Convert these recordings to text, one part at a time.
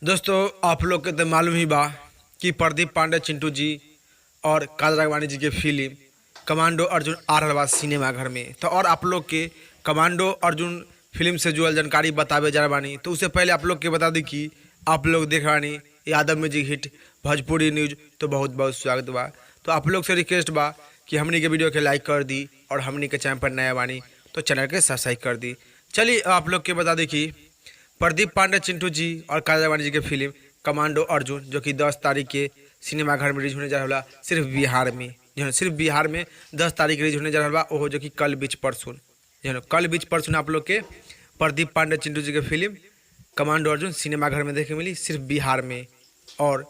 दोस्तों, आप लोग के तो मालूम ही बा कि प्रदीप पांडे चिंटू जी और काजल राघवानी जी के फिल्म कमांडो अर्जुन आ रहल बा सिनेमा घर में। तो और आप लोग के कमांडो अर्जुन फिल्म से जुड़ल जानकारी बतावे जा रहा बानी। तो उससे पहले आप लोग के बता दी कि आप लोग देख बानी Yadav music hit Bhojpuri news. तो बहुत बहुत स्वागत बा। तो आप लोग से रिक्वेस्ट बा कि हमनी के वीडियो के लाइक कर दी और हमनी के चैनल पर नया बानी तो चैनल के सब्सक्राइब कर दी। चलिए आप लोग के बता दी कि प्रदीप पांडे चिंटू जी और काजल राघवानी जी की फिल्म कमांडो अर्जुन जो कि 10 तारीख के सिनेमाघर में रिलीज होने जा रहा सिर्फ बिहार में। जो सिर्फ बिहार में 10 तारीख रिलीज होने जा रहा ओहो जो कि कल बीच परसों जो कल बीच परसों आप लोग के प्रदीप पांडे चिंटू जी की फिल्म कमांडो अर्जुन सिनेमाघर में देखे मिली सिर्फ बिहार में। और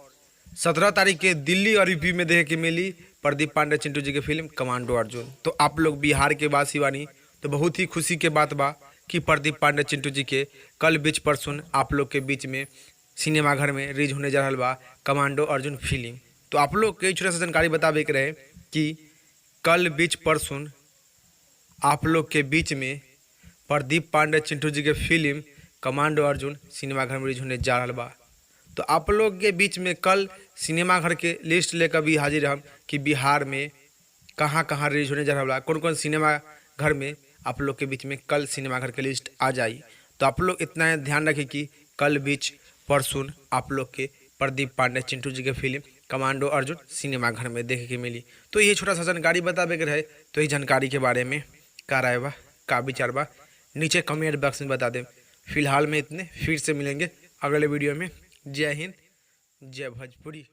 17 तारीख के दिल्ली और यूपी में देखे के मिली प्रदीप पांडे चिंटू जी की फिल्म कमांडो अर्जुन। तो आप लोग बिहार के वासी बानी तो बहुत ही खुशी के बात बा कि प्रदीप पांडे चिंटू जी के कल बीच परसों आप लोग के बीच में सिनेमाघर में रिलीज होने जा रहा बा कमांडो अर्जुन फिल्म। तो आप लोग के छोटा सा जानकारी बतावे के रहे कि कल बीच परसों आप लोग के बीच में प्रदीप पांडे चिंटू जी के फिल्म कमांडो अर्जुन सिनेमाघर में रिलीज होने जा रहा बा। तो आप लोग के बीच में कल सिनेमाघर के लिस्ट लेकर भी हाजिर हम कि बिहार में कहाँ कहाँ रिलीज होने जा रहा बा, कौन कौन सिनेमा घर में आप लोग के बीच में कल सिनेमाघर की लिस्ट आ जाई। तो आप लोग इतना ध्यान रखें कि कल बीच परसों आप लोग के प्रदीप पांडे चिंटू जी के फिल्म कमांडो अर्जुन सिनेमाघर में देखे के मिली। तो ये छोटा सा जानकारी बतावे के रहे। तो ये जानकारी के बारे में का राय बा, का विचार बा, नीचे कमेंट बॉक्स में बता दें। फिलहाल में इतने, फिर से मिलेंगे अगले वीडियो में। जय हिंद, जय भोजपुरी।